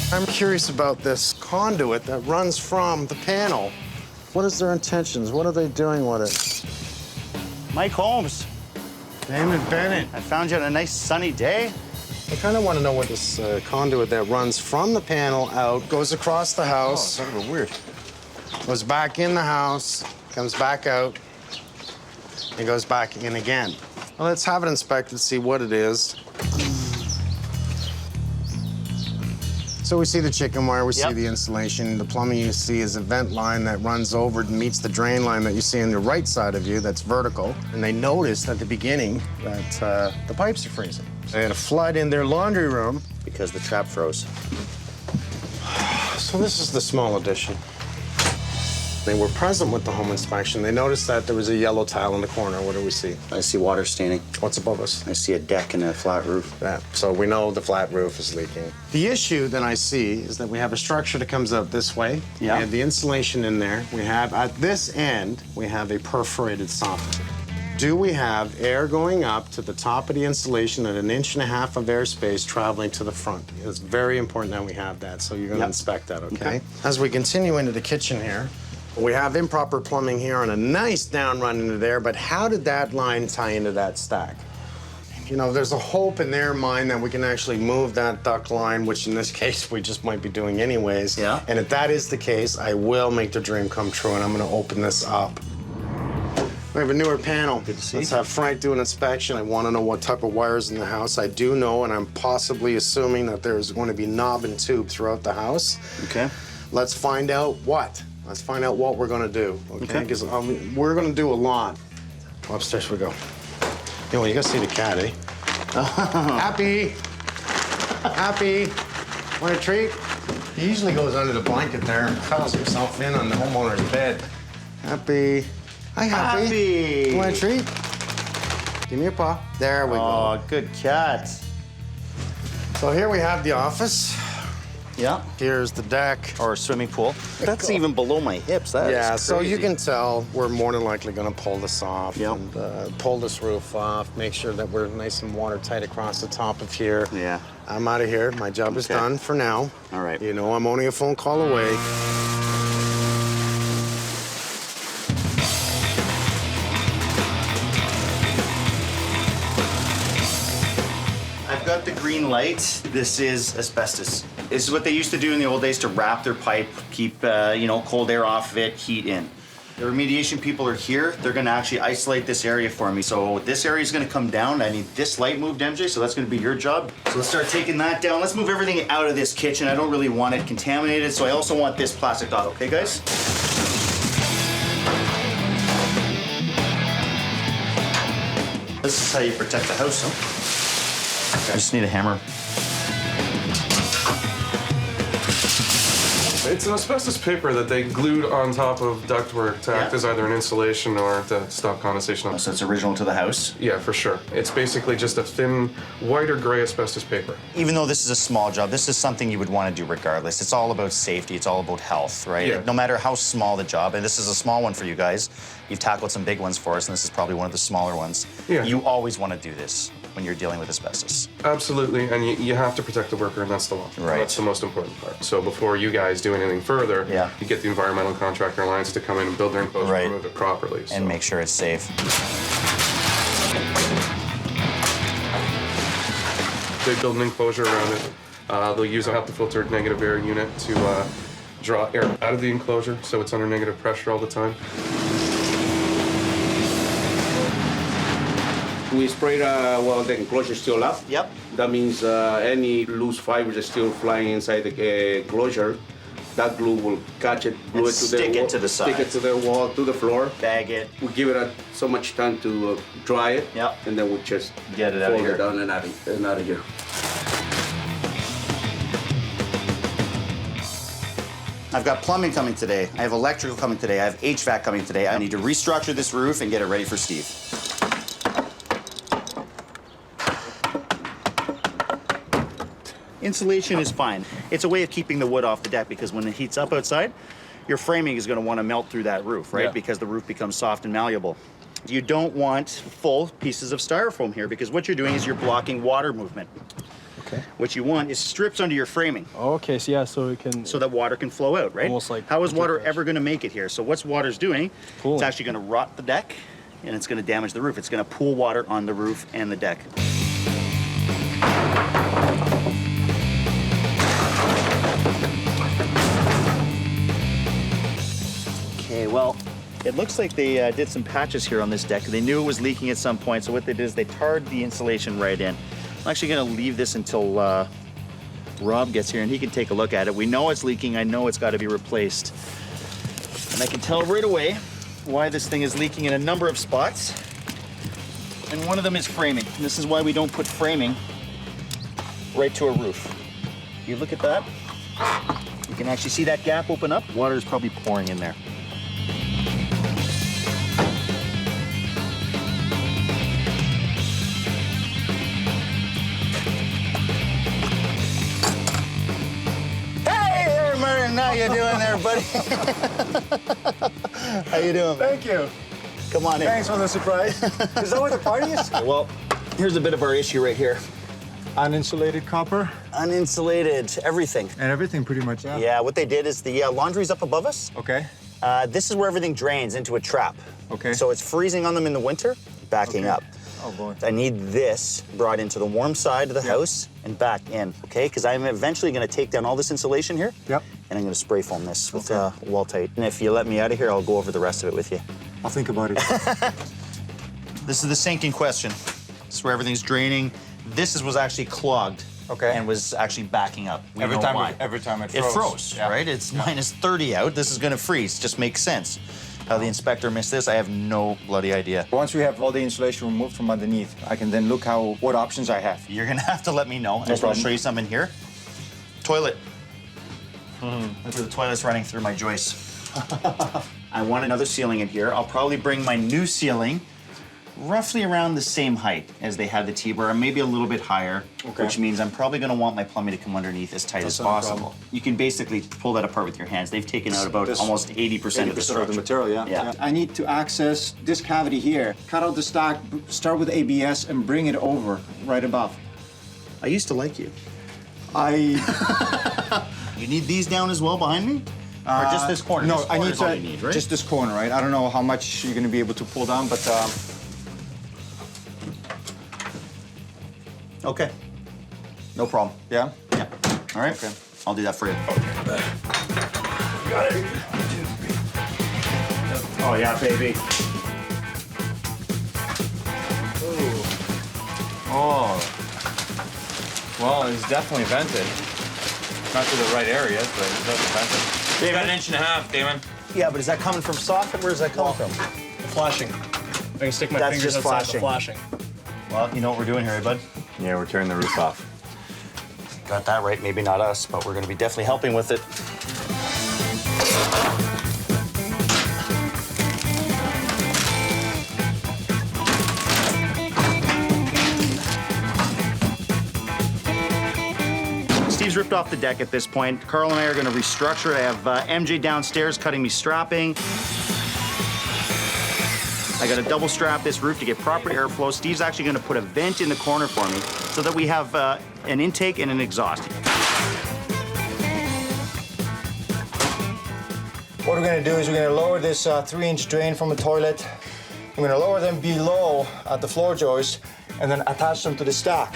I'm curious about this conduit that runs from the panel. What is their intentions? What are they doing with it? Mike Holmes, Damon Bennett. I found you on a nice sunny day. I kind of want to know what this conduit that runs from the panel out, goes across the house. Oh, it's a little weird. Goes back in the house, comes back out, and goes back in again. Well, let's have it inspected, see what it is. So we see the chicken wire, we see the insulation. The plumbing you see is a vent line that runs over and meets the drain line that you see on the right side of you that's vertical. And they noticed at the beginning that the pipes are freezing. They had a flood in their laundry room. Because the trap froze. So this is the small addition. They were present with the home inspection. They noticed that there was a yellow tile in the corner. What do we see? I see water staining. What's above us? I see a deck and a flat roof. Yeah, so we know the flat roof is leaking. The issue that I see is that we have a structure that comes up this way. Yeah. We have the insulation in there. We have, at this end, we have a perforated soffit. Do we have air going up to the top of the insulation and 1.5 inches of airspace traveling to the front? It's very important that we have that, so you're gonna inspect that, okay? As we continue into the kitchen here, we have improper plumbing here and a nice down run into there, but how did that line tie into that stack? You know, there's a hope in their mind that we can actually move that duct line, which in this case we just might be doing anyways. Yeah. And if that is the case, I will make the dream come true, and I'm gonna open this up. We have a newer panel. Good to see. Let's have Frank do an inspection. I want to know what type of wires in the house. I do know, and I'm possibly assuming that there's going to be knob and tube throughout the house. Okay. Let's find out what. Let's find out what we're going to do, okay? Because we're going to do a lot. Upstairs we go. You know, you got to see the cat, eh? Happy. Happy. Want a treat? He usually goes under the blanket there and cuddles himself in on the homeowner's bed. Happy. Hi, Happy. Happy. You want a treat? Give me a paw. There we go. Oh, good cat. So here we have the office. Yeah. Here's the deck. Or a swimming pool. That's even below my hips. That Yeah, is so you crazy. can tell we're more than likely gonna pull this off Yep. and pull this roof off, make sure that we're nice and watertight across the top of here. Yeah. I'm out of here. My job is done for now. All right. You know, I'm only a phone call away. I've got the green light. This is asbestos. This is what they used to do in the old days to wrap their pipe, keep cold air off of it, heat in. The remediation people are here. They're gonna actually isolate this area for me. So this area is gonna come down. I need this light moved, MJ, so that's gonna be your job. So let's start taking that down. Let's move everything out of this kitchen. I don't really want it contaminated, so I also want this plastic dot, okay, guys? This is how you protect the house, huh? I just need a hammer. It's an asbestos paper that they glued on top of ductwork to act as either an insulation or to stop condensation. So it's original to the house? Yeah, for sure. It's basically just a thin, white or gray asbestos paper. Even though this is a small job, this is something you would want to do regardless. It's all about safety. It's all about health, right? Yeah. No matter how small the job, and this is a small one for you guys. You've tackled some big ones for us, and this is probably one of the smaller ones. Yeah. You always want to do this when you're dealing with asbestos. Absolutely, and you have to protect the worker, and that's the law. Right. That's the most important part. So before you guys do anything further, you get the Environmental Contractor Alliance to come in and build their enclosure and move it properly. So. And make sure it's safe. They build an enclosure around it. They'll use a HEPA-filtered negative air unit to draw air out of the enclosure, so it's under negative pressure all the time. We sprayed while the enclosure is still up. Yep. That means any loose fibers are still flying inside the enclosure. That glue will catch it, glue it to the stick wall, it to the side. stick it to the wall, to the floor. Bag it. We give it so much time to dry it. Yep. And then we just Get it out of fold here. it down and out of here. I've got plumbing coming today. I have electrical coming today. I have HVAC coming today. I need to restructure this roof and get it ready for Steve. Insulation is fine. It's a way of keeping the wood off the deck because when it heats up outside, your framing is going to want to melt through that roof, right? Yeah. Because the roof becomes soft and malleable. You don't want full pieces of styrofoam here because what you're doing is you're blocking water movement. Okay. What you want is strips under your framing. Okay, so yeah, so it can... So that water can flow out, right? Almost like How is water drip edge. ever going to make it here? So what's water's doing? Pooling. It's actually going to rot the deck, and it's going to damage the roof. It's going to pool water on the roof and the deck. Okay, well, it looks like they did some patches here on this deck. They knew it was leaking at some point, so what they did is they tarred the insulation right in. I'm actually going to leave this until Rob gets here and he can take a look at it. We know it's leaking. I know it's got to be replaced. And I can tell right away why this thing is leaking in a number of spots. And one of them is framing. And this is why we don't put framing right to a roof. You look at that. You can actually see that gap open up. Water is probably pouring in there. How you doing there, buddy? How you doing? Thank you. Come on in. Thanks for the surprise. Is that what the party is? Well, here's a bit of our issue right here. Uninsulated copper. Uninsulated, everything. And everything pretty much, yeah. Yeah, what they did is the laundry's up above us. Okay. This is where everything drains into a trap. Okay. So it's freezing on them in the winter, backing Okay. up. Oh, boy. I need this brought into the warm side of the house and back in, okay? Because I'm eventually going to take down all this insulation here. Yep. And I'm going to spray foam this with wall tight. And if you let me out of here, I'll go over the rest of it with you. I'll think about it. This is the sink in question. This is where everything's draining. This was actually clogged. Okay. And was actually backing up. We know why. every time it It froze. froze, Yeah. right? It's minus 30 out. This is going to freeze. Just makes sense. How the inspector missed this, I have no bloody idea. Once we have all the insulation removed from underneath, I can then look what options I have. You're going to have to let me know. I just want to problem. show you something here. Toilet. Look where the toilet's running through my joists. I want another ceiling in here. I'll probably bring my new ceiling roughly around the same height as they had the T-bar, maybe a little bit higher, Okay. which means I'm probably going to want my plumbing to come underneath as tight as not a possible. problem. You can basically pull that apart with your hands. They've taken out about This- almost 80% of the structure. material, yeah. Yeah. I need to access this cavity here. Cut out the stock, start with ABS, and bring it over right above. I used to like you. I You need these down as well behind me? Or just this corner? No, This I need corner's all to you need, right? just this corner, right? I don't know how much you're gonna be able to pull down, but Okay. No problem. yeah. Yeah. All right. Okay. I'll do that for you. Oh yeah, baby. Oh. Well, it's definitely vented. Not to the right areas, but it's definitely vented. It's got 1.5 inches, Damon. Yeah, but is that coming from soffit? Where's that coming from? Flashing. I can stick my That's fingers just outside the flashing. flashing. Well, you know what we're doing here, bud? Yeah, we're turning the roof off. Got that right. Maybe not us, but we're going to be definitely helping with it. Steve's ripped off the deck at this point. Carl and I are going to restructure it. I have MJ downstairs cutting me strapping. I got to double strap this roof to get proper airflow. Steve's actually going to put a vent in the corner for me so that we have an intake and an exhaust. What we're gonna do is we're gonna lower this 3-inch drain from the toilet. We're gonna lower them below at the floor joist and then attach them to the stack.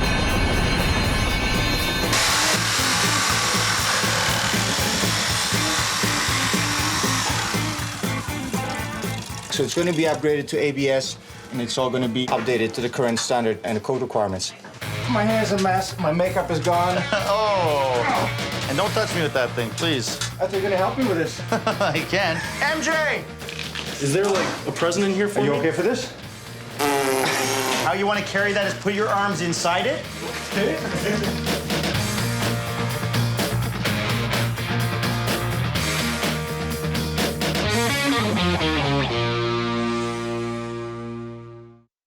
So it's gonna be upgraded to ABS and it's all gonna be updated to the current standard and the code requirements. My hair's a mess, my makeup is gone. Oh! And don't touch me with that thing, please. I think you're gonna help me with this. I can. MJ! Is there like a present in here for Are you me? okay for this? How you want to carry that is put your arms inside it.